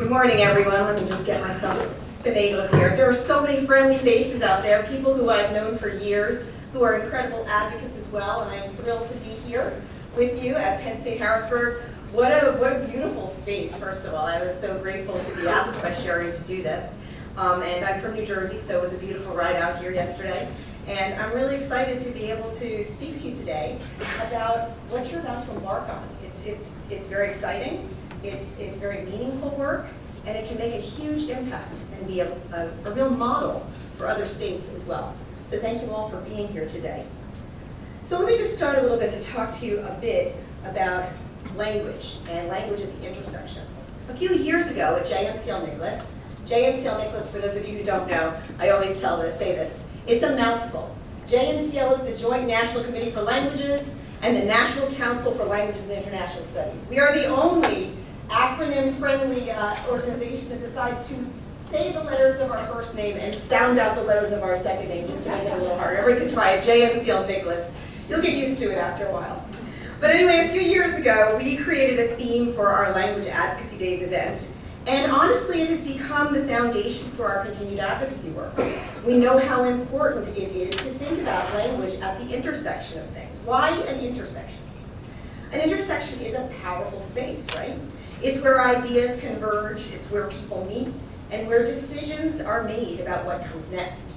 Good morning, everyone. Let me just get myself finagled here. There are so many friendly faces out there, people who I've known for years, who are incredible advocates as well, and I'm thrilled to be here with you at Penn State Harrisburg. What a beautiful space, first of all. I was so grateful to be asked by Sherry to do this. And I'm from New Jersey, so it was a beautiful ride out here yesterday. And I'm really excited to be able to speak to you today about what you're about to embark on. It's very exciting, it's very meaningful work, and it can make a huge impact and be a real model for other states as well. So thank you all for being here today. So let me just start a little bit to talk to you a bit about language and language at the intersection. A few years ago at JNCL Nicholas, for those of you who don't know, I always say this, it's a mouthful. JNCL is the Joint National Committee for Languages and the National Council for Languages and International Studies. We are the only acronym-friendly organization that decides to say the letters of our first name and sound out the letters of our second name, just to make it a little harder. Everybody can try it, JNCL Nicholas. You'll get used to it after a while. But anyway, a few years ago, we created a theme for our Language Advocacy Days event. And honestly, it has become the foundation for our continued advocacy work. We know how important it is to think about language at the intersection of things. Why an intersection? An intersection is a powerful space, right? It's where ideas converge, it's where people meet, and where decisions are made about what comes next.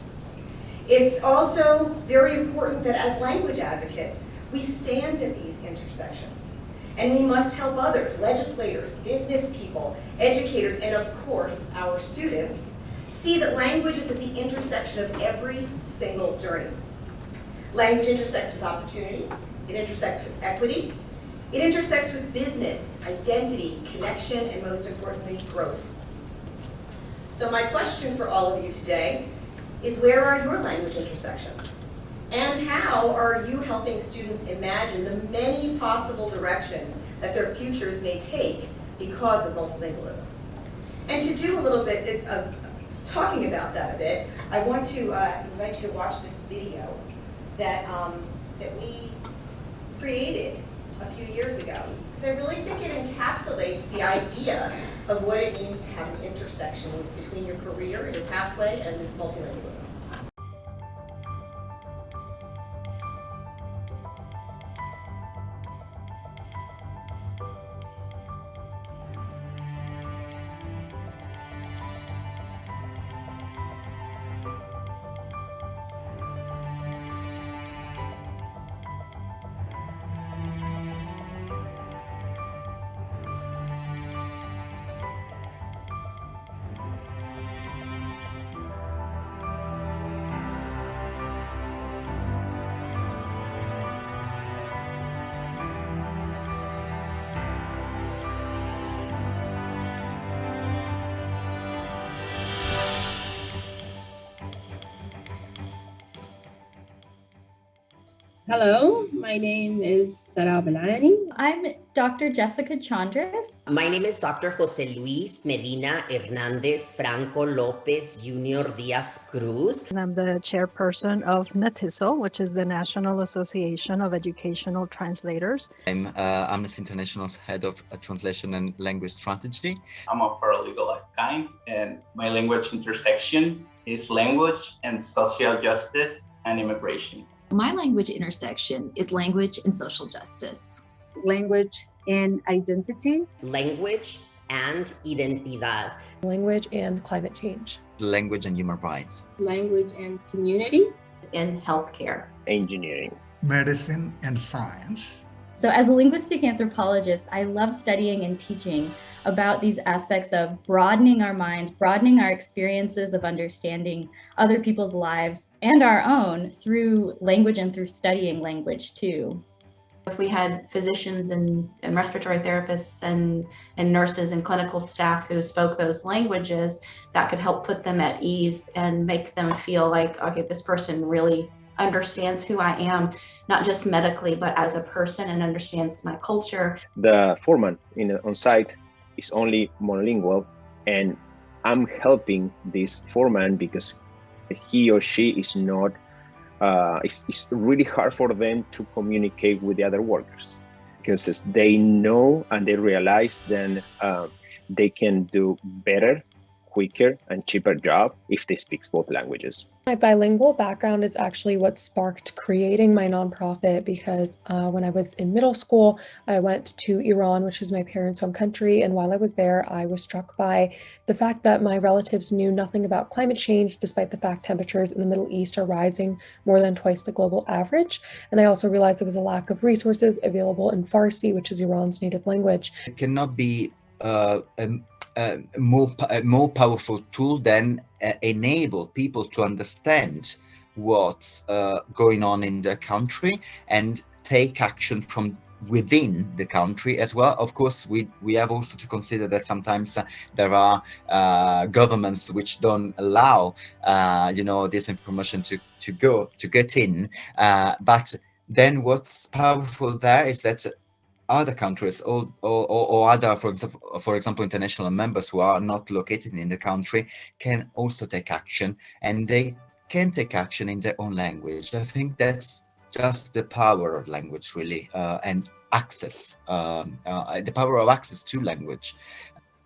It's also very important that as language advocates, we stand at these intersections. And we must help others, legislators, business people, educators, and of course, our students, see that language is at the intersection of every single journey. Language intersects with opportunity, it intersects with equity, it intersects with business, identity, connection, and most importantly, growth. So my question for all of you today is, where are your language intersections? And how are you helping students imagine the many possible directions that their futures may take because of multilingualism? And to do a little bit of talking about that a bit, I want to invite you to watch this video that we created a few years ago. Because I really think it encapsulates the idea of what it means to have an intersection between your career, your pathway, and multilingualism. Hello, my name is Sarah Balani. I'm Dr. Jessica Chandris. My name is Dr. Jose Luis Medina Hernandez Franco Lopez Junior Diaz Cruz. And I'm the chairperson of NATISO, which is the National Association of Educational Translators. I'm Amnesty International's head of translation and language strategy. I'm a paralegal at Kind, and my language intersection is language and social justice and immigration. My language intersection is language and social justice. Language and identity. Language and identidad. Language and climate change. Language and human rights. Language and community. In healthcare. Engineering. Medicine and science. So as a linguistic anthropologist, I love studying and teaching about these aspects of broadening our minds, broadening our experiences of understanding other people's lives and our own through language and through studying language too. If we had physicians and respiratory therapists and nurses and clinical staff who spoke those languages, that could help put them at ease and make them feel like, okay, this person really understands who I am, not just medically, but as a person, and understands my culture. The foreman on site is only monolingual, and I'm helping this foreman because he or she is not, it's really hard for them to communicate with the other workers, because they know and they realize then they can do better, quicker, and cheaper job if they speak both languages. My bilingual background is actually what sparked creating my nonprofit because when I was in middle school, I went to Iran, which is my parents' home country. And while I was there, I was struck by the fact that my relatives knew nothing about climate change, despite the fact temperatures in the Middle East are rising more than twice the global average. And I also realized there was a lack of resources available in Farsi, which is Iran's native language. It cannot be a more powerful tool than enable people to understand what's going on in their country and take action from within the country as well. Of course, we have also to consider that sometimes there are governments which don't allow this information to get in, but then what's powerful there is that other countries or other, for example, international members who are not located in the country can also take action, and they can take action in their own language. I think that's just the power of language, really, and access, the power of access to language.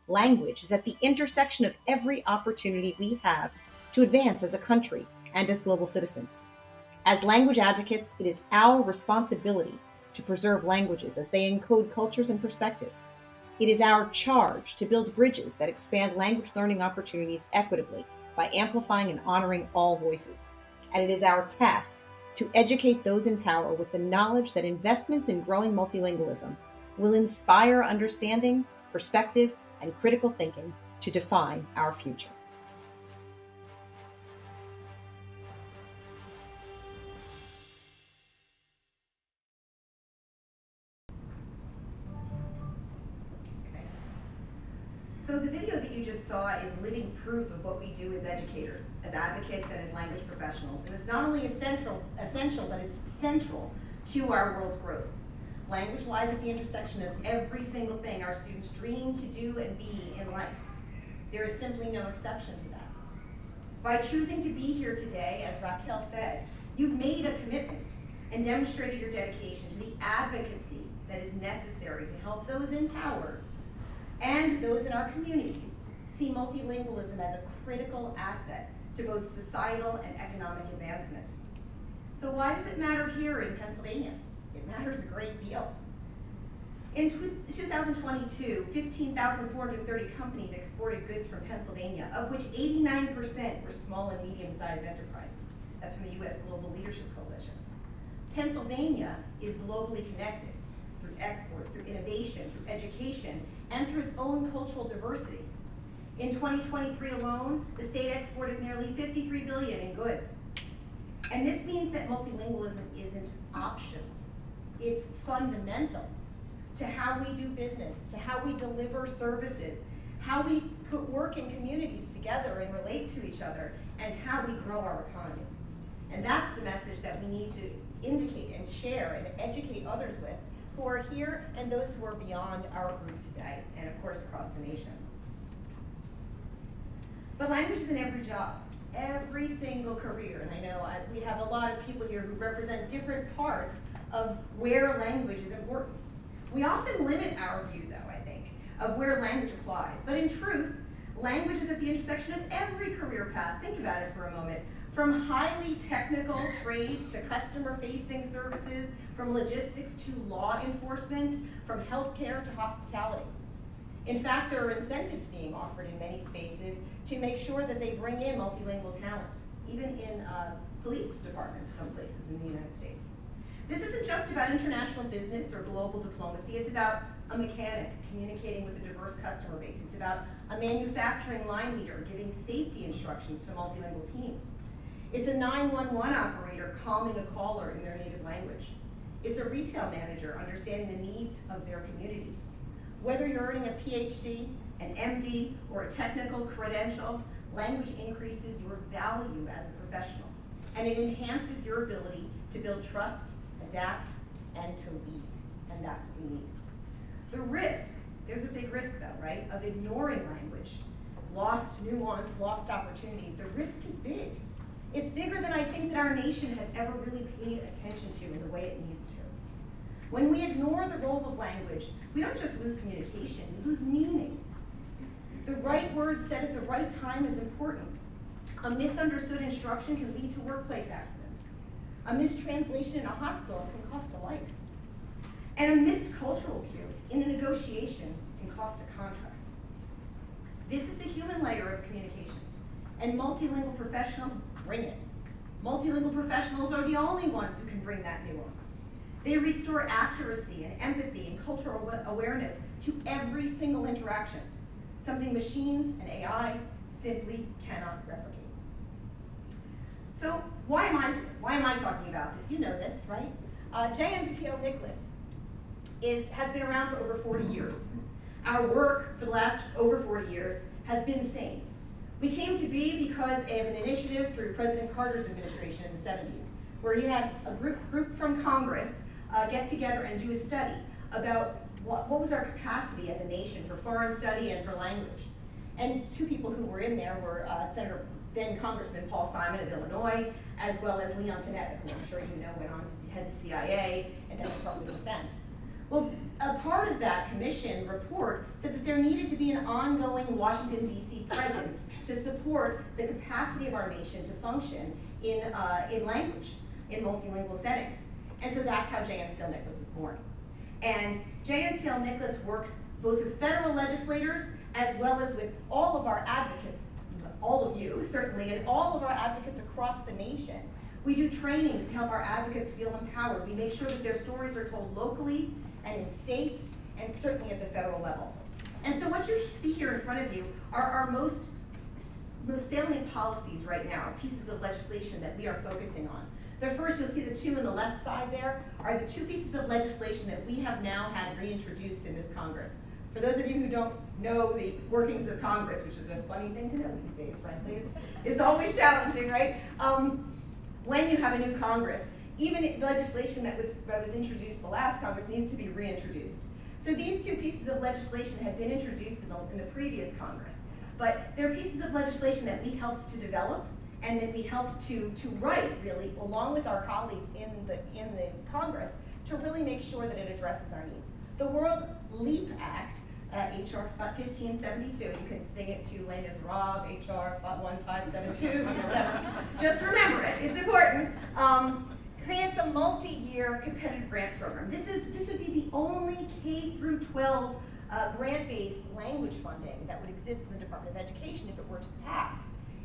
Language is at the intersection of every opportunity we have to advance as a country and as global citizens. As language advocates, it is our responsibility to preserve languages as they encode cultures and perspectives. It is our charge to build bridges that expand language learning opportunities equitably by amplifying and honoring all voices. And it is our task to educate those in power with the knowledge that investments in growing multilingualism will inspire understanding, perspective, and critical thinking to define our future. So the video that you just saw is living proof of what we do as educators, as advocates, and as language professionals. And it's not only essential, but it's central to our world's growth. Language lies at the intersection of every single thing our students dream to do and be in life. There is simply no exception to that. By choosing to be here today, as Raquel said, you've made a commitment and demonstrated your dedication to the advocacy that is necessary to help those in power and those in our communities see multilingualism as a critical asset to both societal and economic advancement. So why does it matter here in Pennsylvania? It matters a great deal. In 2022, 15,430 companies exported goods from Pennsylvania, of which 89% were small and medium-sized enterprises. That's from the U.S. Global Leadership Coalition. Pennsylvania is globally connected through exports, through innovation, through education, and through its own cultural diversity. In 2023 alone, the state exported nearly $53 billion in goods. And this means that multilingualism isn't optional. It's fundamental to how we do business, to how we deliver services, how we work in communities together and relate to each other, and how we grow our economy. And that's the message that we need to indicate and share and educate others with, who are here and those who are beyond our group today, and of course across the nation. But language is in every job, every single career, and I know we have a lot of people here who represent different parts of where language is important. We often limit our view, though, I think, of where language applies, but in truth, language is at the intersection of every career path. Think about it for a moment. From highly technical trades to customer-facing services, from logistics to law enforcement, from healthcare to hospitality. In fact, there are incentives being offered in many spaces to make sure that they bring in multilingual talent, even in police departments, some places in the United States. This isn't just about international business or global diplomacy. It's about a mechanic communicating with a diverse customer base. It's about a manufacturing line leader giving safety instructions to multilingual teams. It's a 911 operator calming a caller in their native language. It's a retail manager understanding the needs of their community. Whether you're earning a PhD, an MD, or a technical credential, language increases your value as a professional, and it enhances your ability to build trust, adapt, and to lead, and that's what we need. The risk, there's a big risk though, right, of ignoring language. Lost nuance, lost opportunity, the risk is big. It's bigger than I think that our nation has ever really paid attention to in the way it needs to. When we ignore the role of language, we don't just lose communication, we lose meaning. The right word said at the right time is important. A misunderstood instruction can lead to workplace accidents. A mistranslation in a hospital can cost a life. And a missed cultural cue in a negotiation can cost a contract. This is the human layer of communication, and multilingual professionals bring it. Multilingual professionals are the only ones who can bring that nuance. They restore accuracy and empathy and cultural awareness to every single interaction, something machines and AI simply cannot replicate. So why am I talking about this? You know this, right? Amanda Seewald has been around for over 40 years. Our work for the last over 40 years has been the same. We came to be because of an initiative through President Carter's administration in the 70s, where he had a group from Congress get together and do a study about what was our capacity as a nation for foreign study and for language. And two people who were in there were then Congressman Paul Simon of Illinois, as well as Leon Panetta, who I'm sure you know went on to head the CIA and then the Department of Defense. Well, a part of that commission report said that there needed to be an ongoing Washington, D.C. presence to support the capacity of our nation to function in language, in multilingual settings. And so that's how J.N. Steele Nicholas was born. And J.N. Steele Nicholas works both with federal legislators as well as with all of our advocates, all of you certainly, and all of our advocates across the nation. We do trainings to help our advocates feel empowered. We make sure that their stories are told locally and in states, and certainly at the federal level. And so what you see here in front of you are our most salient policies right now, pieces of legislation that we are focusing on. The first, you'll see the two on the left side there, are the two pieces of legislation that we have now had reintroduced in this Congress. For those of you who don't know the workings of Congress, which is a funny thing to know these days, frankly, it's always challenging, right? When you have a new Congress, even legislation that was introduced the last Congress needs to be reintroduced. So these two pieces of legislation had been introduced in the previous Congress, but they're pieces of legislation that we helped to develop and that we helped to write, really, along with our colleagues in the Congress, to really make sure that it addresses our needs. The World LEAP Act, HR 1572, you can sing it to Les Miserables, HR 1572, whatever. Just remember it, it's important. Creates a multi-year competitive grant program. This would be the only K through 12 grant-based language funding that would exist in the Department of Education if it were to pass.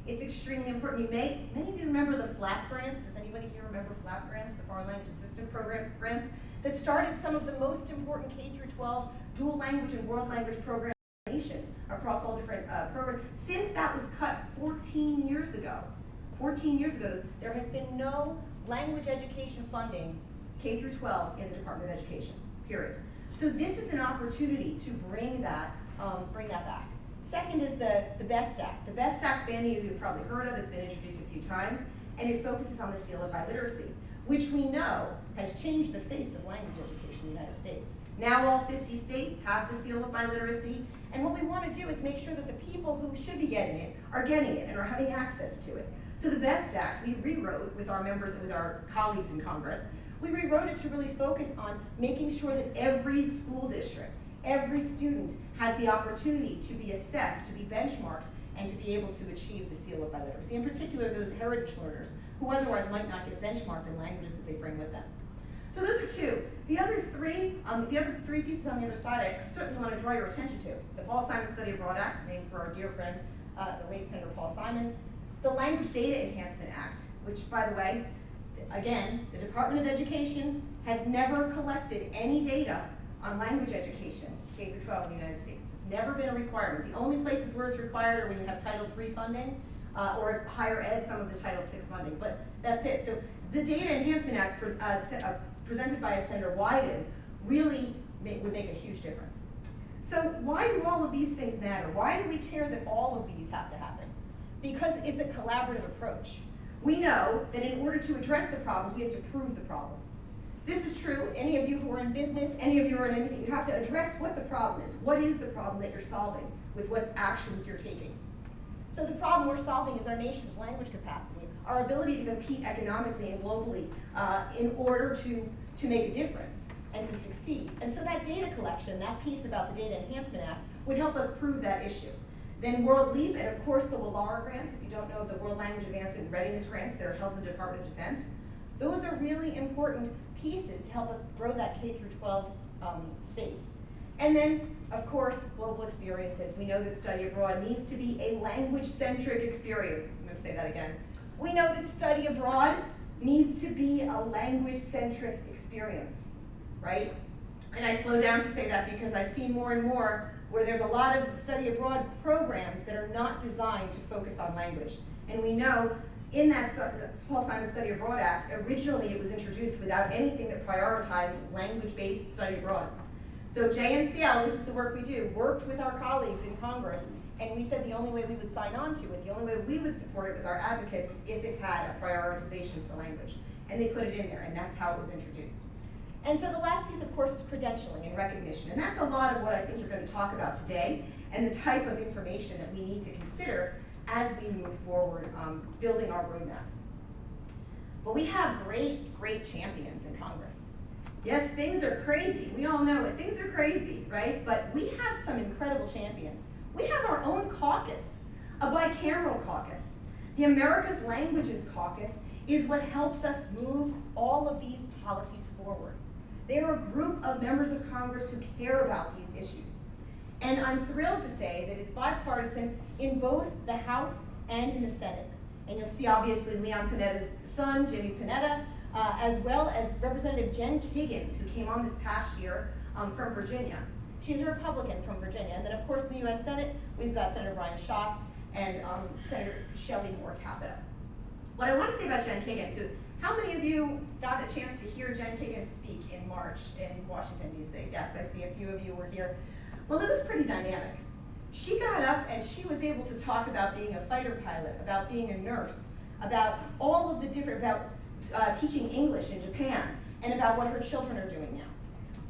It's extremely important. Many of you remember the FLAP grants. Does anybody here remember FLAP grants, the Foreign Language Assistance Programs grants, that started some of the most important K through 12 dual language and world language programs in the nation across all different programs. Since that was cut 14 years ago, there has been no language education funding, K through 12, in the Department of Education, period. So this is an opportunity to bring that back. Second is the BEST Act. The BEST Act, many of you have probably heard of, it's been introduced a few times, and it focuses on the seal of biliteracy, which we know has changed the face of language education in the United States. Now all 50 states have the seal of biliteracy, and what we want to do is make sure that the people who should be getting it are getting it and are having access to it. So the BEST Act, we rewrote with our members and with our colleagues in Congress, we rewrote it to really focus on making sure that every school district, every student has the opportunity to be assessed, to be benchmarked, and to be able to achieve the seal of biliteracy. In particular, those heritage learners who otherwise might not get benchmarked in languages that they bring with them. So those are two. The other three pieces on the other side, I certainly want to draw your attention to. The Paul Simon Study Abroad Act, named for our dear friend, the late Senator Paul Simon. The Language Data Enhancement Act, which, by the way, again, the Department of Education has never collected any data on language education, K through 12 in the United States. It's never been a requirement. The only places where it's required are when you have Title III funding, or higher ed, some of the Title VI funding, but that's it. So the Data Enhancement Act presented by Senator Wyden really would make a huge difference. So why do all of these things matter? Why do we care that all of these have to happen? Because it's a collaborative approach. We know that in order to address the problems, we have to prove the problems. This is true, any of you who are in business, any of you who are in anything, you have to address what the problem is. What is the problem that you're solving with what actions you're taking? So the problem we're solving is our nation's language capacity, our ability to compete economically and globally in order to make a difference and to succeed. And so that data collection, that piece about the Data Enhancement Act, would help us prove that issue. Then World Leap, and of course the WLARA grants. If you don't know of the World Language Advancement and Readiness grants that are held in the Department of Defense, those are really important pieces to help us grow that K through 12 space. And then, of course, global experiences. We know that study abroad needs to be a language-centric experience. I'm going to say that again. We know that study abroad needs to be a language-centric experience, right? And I slow down to say that because I've seen more and more where there's a lot of study abroad programs that are not designed to focus on language. And we know in that Paul Simon Study Abroad Act, originally it was introduced without anything that prioritized language-based study abroad. So JNCL, this is the work we do, worked with our colleagues in Congress, and we said the only way we would sign on to it, the only way we would support it with our advocates is if it had a prioritization for language. And they put it in there, and that's how it was introduced. And so the last piece, of course, is credentialing and recognition. And that's a lot of what I think you're going to talk about today and the type of information that we need to consider as we move forward building our roadmaps. But we have great, great champions in Congress. Yes, things are crazy. We all know it. Things are crazy, right? But we have some incredible champions. We have our own caucus, a bicameral caucus. The America's Languages Caucus is what helps us move all of these policies forward. They are a group of members of Congress who care about these issues. And I'm thrilled to say that it's bipartisan in both the House and in the Senate. And you'll see obviously Leon Panetta's son, Jimmy Panetta, as well as Representative Jen Higgins, who came on this past year from Virginia. She's a Republican from Virginia. And then of course in the US Senate, we've got Senator Brian Schatz and Senator Shelley Moore Capito. What I want to say about Jen Higgins, so how many of you got a chance to hear Jen Higgins speak in March in Washington, D.C.? Yes, I see a few of you were here. Well, it was pretty dynamic. She got up and she was able to talk about being a fighter pilot, about being a nurse, about all of the different, about teaching English in Japan, and about what her children are doing now.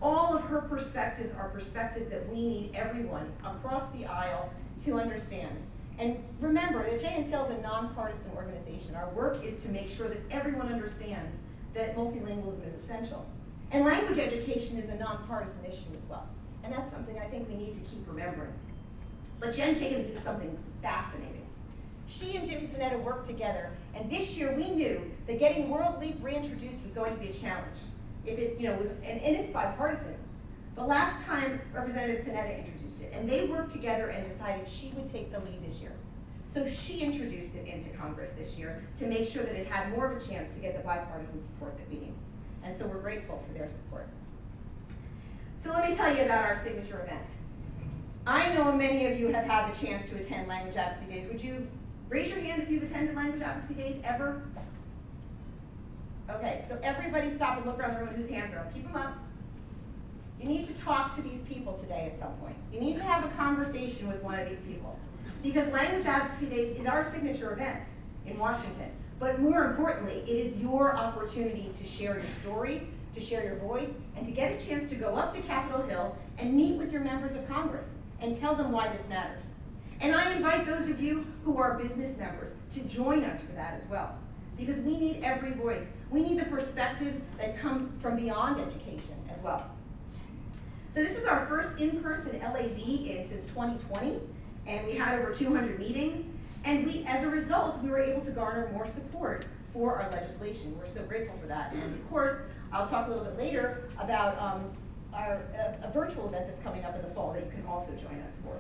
All of her perspectives are perspectives that we need everyone across the aisle to understand. And remember that JNCL is a nonpartisan organization. Our work is to make sure that everyone understands that multilingualism is essential. And language education is a nonpartisan issue as well. And that's something I think we need to keep remembering. But Jen Higgins did something fascinating. She and Jimmy Panetta worked together, and this year we knew that getting World Leap reintroduced was going to be a challenge. If it, was, and it's bipartisan. But last time, Representative Panetta introduced it, and they worked together and decided she would take the lead this year. So she introduced it into Congress this year to make sure that it had more of a chance to get the bipartisan support that we need. And so we're grateful for their support. So let me tell you about our signature event. I know many of you have had the chance to attend Language Advocacy Days. Would you raise your hand if you've attended Language Advocacy Days ever? Okay, so everybody stop and look around the room whose hands are up. Keep them up. You need to talk to these people today at some point. You need to have a conversation with one of these people. Because Language Advocacy Days is our signature event in Washington. But more importantly, it is your opportunity to share your story, to share your voice, and to get a chance to go up to Capitol Hill and meet with your members of Congress and tell them why this matters. And I invite those of you who are business members to join us for that as well. Because we need every voice. We need the perspectives that come from beyond education as well. So this was our first in-person LAD since 2020, and we had over 200 meetings. And as a result, we were able to garner more support for our legislation. We're so grateful for that. And of course, I'll talk a little bit later about a virtual event that's coming up in the fall that you can also join us for.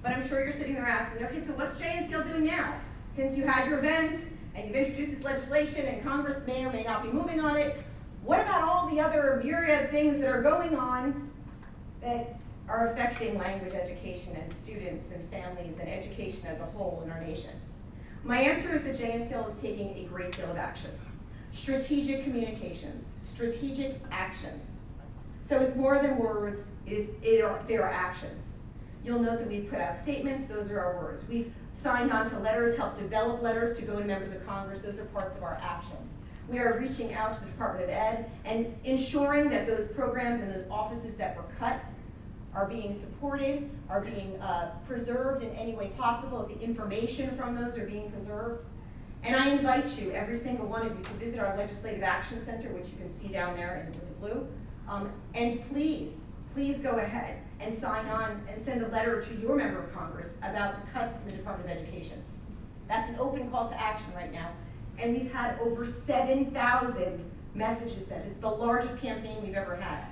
But I'm sure you're sitting there asking, okay, so what's JNCL doing now? Since you had your event and you've introduced this legislation and Congress may or may not be moving on it, what about all the other myriad things that are going on that are affecting language education and students and families and education as a whole in our nation? My answer is that JNCL is taking a great deal of action. Strategic communications, strategic actions. So it's more than words, there are actions. You'll note that we've put out statements, those are our words. We've signed on to letters, helped develop letters to go to members of Congress, those are parts of our actions. We are reaching out to the Department of Ed and ensuring that those programs and those offices that were cut are being supported, are being preserved in any way possible, the information from those are being preserved. And I invite you, every single one of you, to visit our Legislative Action Center, which you can see down there in the blue. And please, please go ahead and sign on and send a letter to your member of Congress about the cuts in the Department of Education. That's an open call to action right now. And we've had over 7,000 messages sent. It's the largest campaign we've ever had.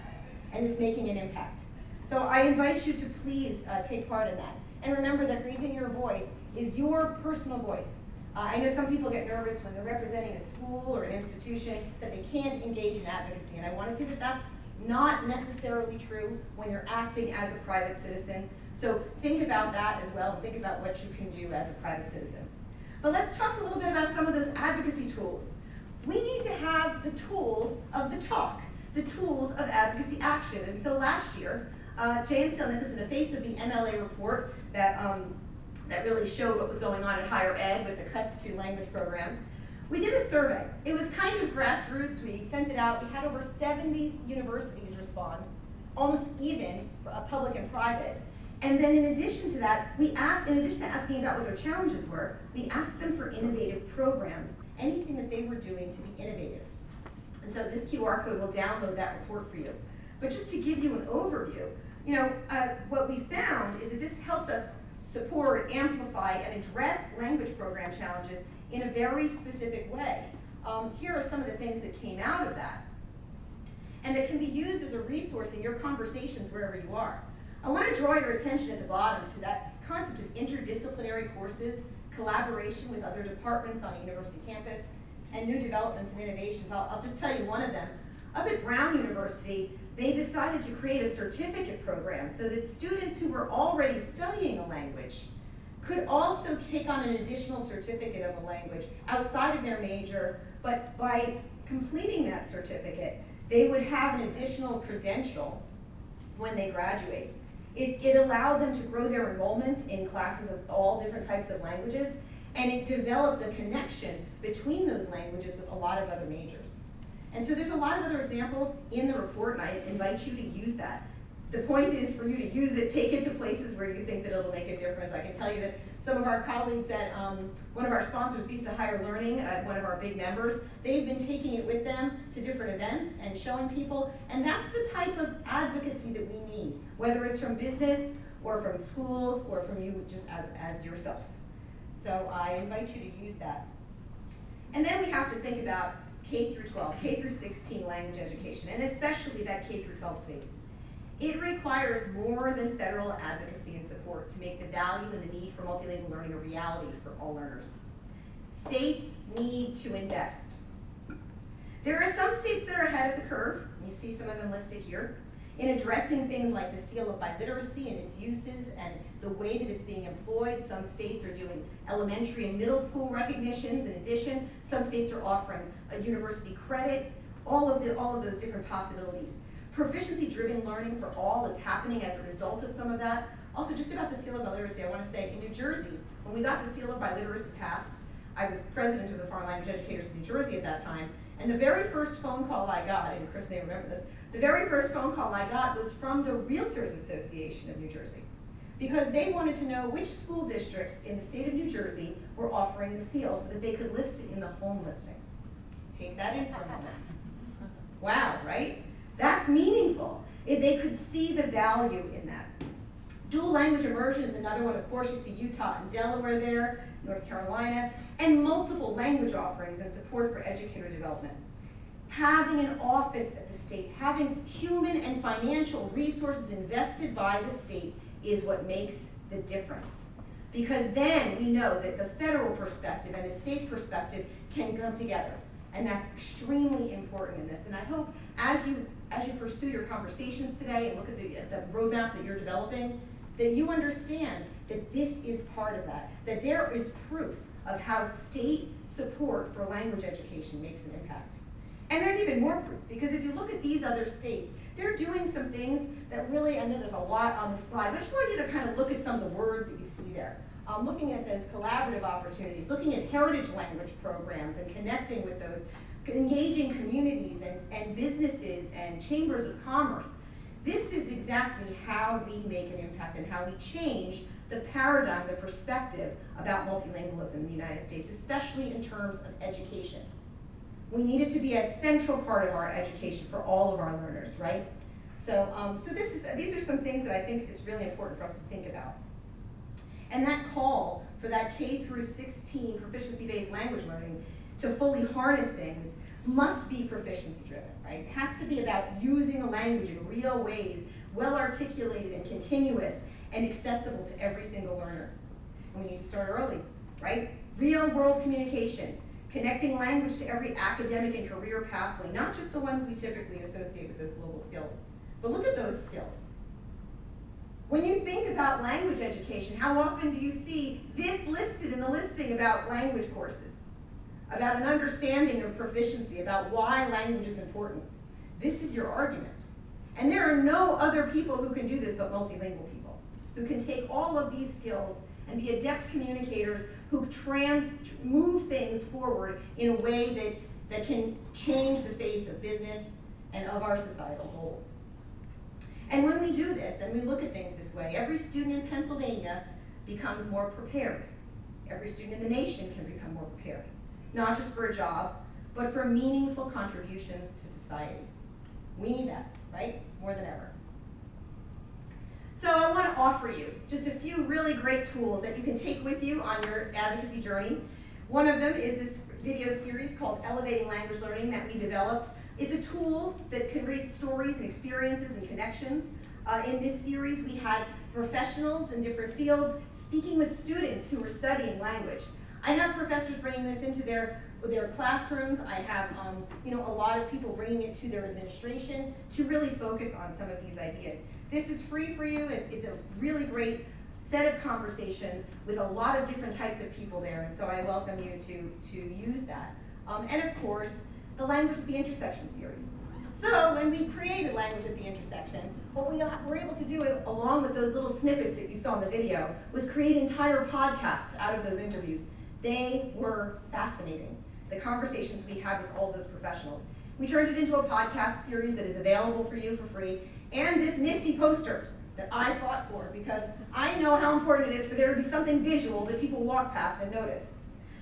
And it's making an impact. So I invite you to please take part in that. And remember that raising your voice is your personal voice. I know some people get nervous when they're representing a school or an institution that they can't engage in advocacy. And I want to say that that's not necessarily true when you're acting as a private citizen. So think about that as well, and think about what you can do as a private citizen. But let's talk a little bit about some of those advocacy tools. We need to have the tools of the talk, the tools of advocacy action. And so last year, Jay and Steele, this in the face of the MLA report that really showed what was going on in higher ed with the cuts to language programs, we did a survey. It was kind of grassroots. We sent it out. We had over 70 universities respond, almost even public and private. And then in addition to that, we asked, in addition to asking about what their challenges were, we asked them for innovative programs, anything that they were doing to be innovative. And so this QR code will download that report for you. But just to give you an overview, what we found is that this helped us support, amplify, and address language program challenges in a very specific way. Here are some of the things that came out of that, and that can be used as a resource in your conversations wherever you are. I want to draw your attention at the bottom to that concept of interdisciplinary courses, collaboration with other departments on a university campus, and new developments and innovations. I'll just tell you one of them. Up at Brown University, they decided to create a certificate program so that students who were already studying a language could also take on an additional certificate of a language outside of their major, but by completing that certificate, they would have an additional credential when they graduate. It allowed them to grow their enrollments in classes of all different types of languages, and it developed a connection between those languages with a lot of other majors. And so there's a lot of other examples in the report, and I invite you to use that. The point is for you to use it, take it to places where you think that it'll make a difference. I can tell you that some of our colleagues at one of our sponsors, Vista Higher Learning, one of our big members, they've been taking it with them to different events and showing people, and that's the type of advocacy that we need, whether it's from business or from schools or from you just as yourself. So I invite you to use that. And then we have to think about K through 12, K through 16 language education, and especially that K through 12 space. It requires more than federal advocacy and support to make the value and the need for multilingual learning a reality for all learners. States need to invest. There are some states that are ahead of the curve, and you see some of them listed here, in addressing things like the seal of biliteracy and its uses and the way that it's being employed. Some states are doing elementary and middle school recognitions. In addition, some states are offering a university credit, all of those different possibilities. Proficiency-driven learning for all is happening as a result of some of that. Also, just about the seal of biliteracy, I want to say in New Jersey, when we got the seal of biliteracy passed, I was president of the Foreign Language Educators of New Jersey at that time, and the very first phone call I got, and Chris may remember this, the very first phone call I got was from the Realtors Association of New Jersey, because they wanted to know which school districts in the state of New Jersey were offering the seal so that they could list it in the home listings. Take that in for a moment. Wow, right? That's meaningful. They could see the value in that. Dual language immersion is another one. Of course, you see Utah and Delaware there, North Carolina, and multiple language offerings and support for educator development. Having an office at the state, having human and financial resources invested by the state is what makes the difference. Because then we know that the federal perspective and the state perspective can come together. And that's extremely important in this. And I hope as you pursue your conversations today and look at the roadmap that you're developing, that you understand that this is part of that there is proof of how state support for language education makes an impact. And there's even more proof, because if you look at these other states, they're doing some things that really, I know there's a lot on the slide, but I just wanted you to kind of look at some of the words that you see there. Looking at those collaborative opportunities, looking at heritage language programs and connecting with those, engaging communities and businesses and chambers of commerce. This is exactly how we make an impact and how we change the paradigm, the perspective about multilingualism in the United States, especially in terms of education. We need it to be a central part of our education for all of our learners, right? So, these are some things that I think it's really important for us to think about. And that call for that K through 16 proficiency-based language learning to fully harness things must be proficiency driven, right? It has to be about using the language in real ways, well articulated and continuous and accessible to every single learner. And we need to start early, right? Real world communication, connecting language to every academic and career pathway, not just the ones we typically associate with those global skills. But look at those skills. When you think about language education, how often do you see this listed in the listing about language courses? About an understanding of proficiency, about why language is important. This is your argument. And there are no other people who can do this but multilingual people, who can take all of these skills and be adept communicators who move things forward in a way that can change the face of business and of our societal goals. And when we do this and we look at things this way, every student in Pennsylvania becomes more prepared. Every student in the nation can become more prepared, not just for a job, but for meaningful contributions to society. We need that, right? More than ever. So I want to offer you just a few really great tools that you can take with you on your advocacy journey. One of them is this video series called Elevating Language Learning that we developed. It's a tool that can create stories and experiences and connections. In this series, we had professionals in different fields speaking with students who were studying language. I have professors bringing this into their classrooms. I have a lot of people bringing it to their administration to really focus on some of these ideas. This is free for you. It's a really great set of conversations with a lot of different types of people there, and so I welcome you to use that. And of course, the Language at the Intersection series. So when we created Language at the Intersection, what we were able to do, along with those little snippets that you saw in the video, was create entire podcasts out of those interviews. They were fascinating, the conversations we had with all those professionals. We turned it into a podcast series that is available for you for free, and this nifty poster that I fought for, because I know how important it is for there to be something visual that people walk past and notice.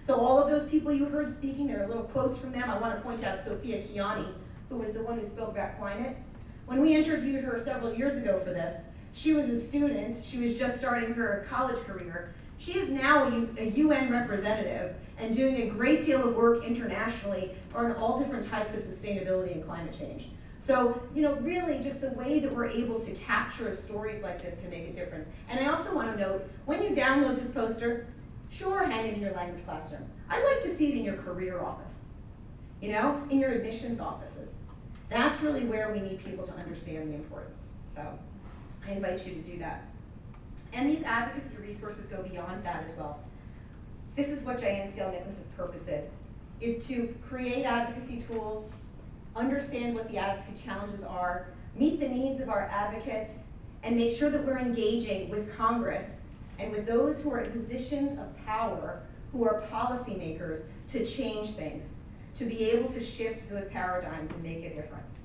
So all of those people you heard speaking, there are little quotes from them. I want to point out Sophia Kiani, who was the one who spoke about climate. When we interviewed her several years ago for this, she was a student. She was just starting her college career. She is now a UN representative and doing a great deal of work internationally on all different types of sustainability and climate change. So, really just the way that we're able to capture stories like this can make a difference. And I also want to note, when you download this poster, sure, hang it in your language classroom. I'd like to see it in your career office, in your admissions offices. That's really where we need people to understand the importance. So I invite you to do that. And these advocacy resources go beyond that as well. This is what J.N. Steele Nicholas's purpose is to create advocacy tools, understand what the advocacy challenges are, meet the needs of our advocates, and make sure that we're engaging with Congress and with those who are in positions of power, who are policymakers, to change things, to be able to shift those paradigms and make a difference.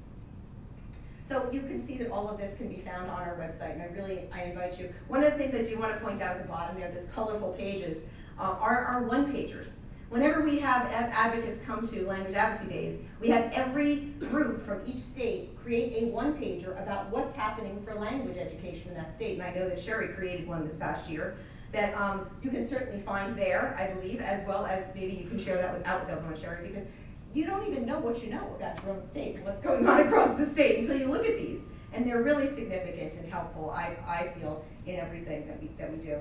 So you can see that all of this can be found on our website, and I invite you. One of the things I do want to point out at the bottom there, those colorful pages, are our one-pagers. Whenever we have advocates come to Language Advocacy Days, we have every group from each state create a one-pager about what's happening for language education in that state. And I know that Sherry created one this past year that you can certainly find there, I believe, as well as maybe you can share that with Governor Sherry, because you don't even know what you know about your own state and what's going on across the state until you look at these. And they're really significant and helpful, I feel, in everything that we do.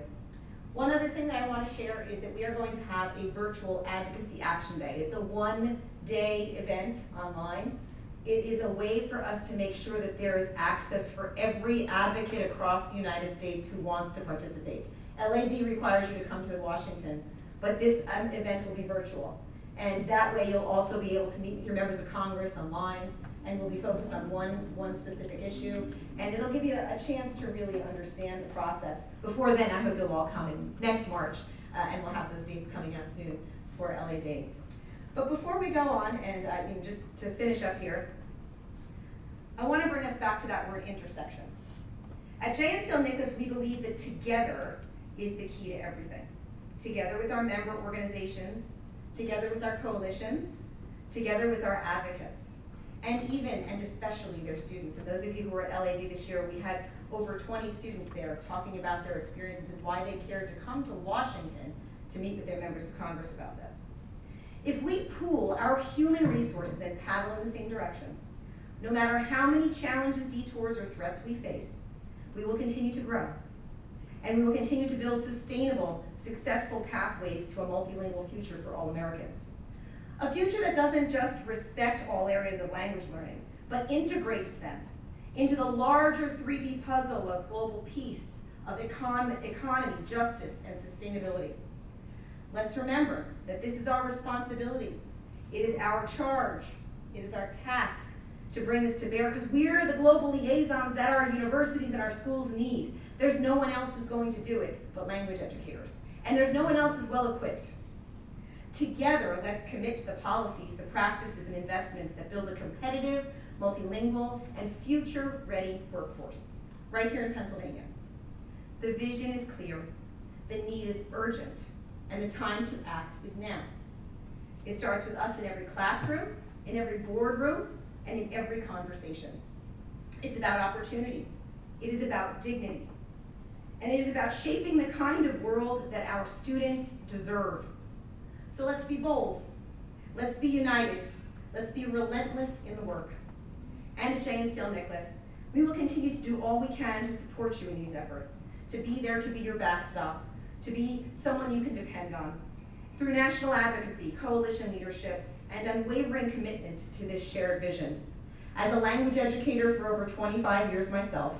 One other thing that I want to share is that we are going to have a virtual advocacy action day. It's a one-day event online. It is a way for us to make sure that there is access for every advocate across the United States who wants to participate. LAD requires you to come to Washington, but this event will be virtual. And that way you'll also be able to meet with your members of Congress online, and we'll be focused on one specific issue. And it'll give you a chance to really understand the process. Before then, I hope you'll all come in next March, and we'll have those dates coming out soon for LAD. But before we go on, and just to finish up here, I want to bring us back to that word intersection. At J.N. Steele Nicholas, we believe that together is the key to everything. Together with our member organizations, together with our coalitions, together with our advocates. and even and especially their students. And those of you who were at LAD this year, we had over 20 students there talking about their experiences and why they cared to come to Washington to meet with their members of Congress about this. If we pool our human resources and paddle in the same direction, no matter how many challenges, detours, or threats we face, we will continue to grow. And we will continue to build sustainable, successful pathways to a multilingual future for all Americans. A future that doesn't just respect all areas of language learning, but integrates them into the larger 3D puzzle of global peace, of economy, justice, and sustainability. Let's remember that this is our responsibility. It is our charge. It is our task to bring this to bear, because we're the global liaisons that our universities and our schools need. There's no one else who's going to do it but language educators. And there's no one else as well equipped. Together, let's commit to the policies, the practices, and investments that build a competitive, multilingual, and future-ready workforce, right here in Pennsylvania. The vision is clear, the need is urgent, and the time to act is now. It starts with us in every classroom, in every boardroom, and in every conversation. It's about opportunity. It is about dignity. And it is about shaping the kind of world that our students deserve. So let's be bold. Let's be united. Let's be relentless in the work. And at Jay & Steele Nicholas, we will continue to do all we can to support you in these efforts, to be there to be your backstop, to be someone you can depend on. Through national advocacy, coalition leadership, and unwavering commitment to this shared vision. As a language educator for over 25 years myself,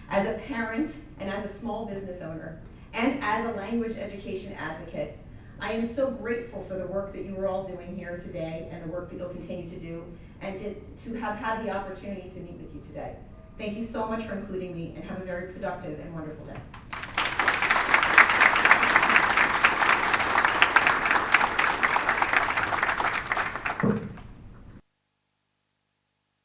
as a parent and as a small business owner, and as a language education advocate, I am so grateful for the work that you are all doing here today and the work that you'll continue to do, and to have had the opportunity to meet with you today. Thank you so much for including me, and have a very productive and wonderful day.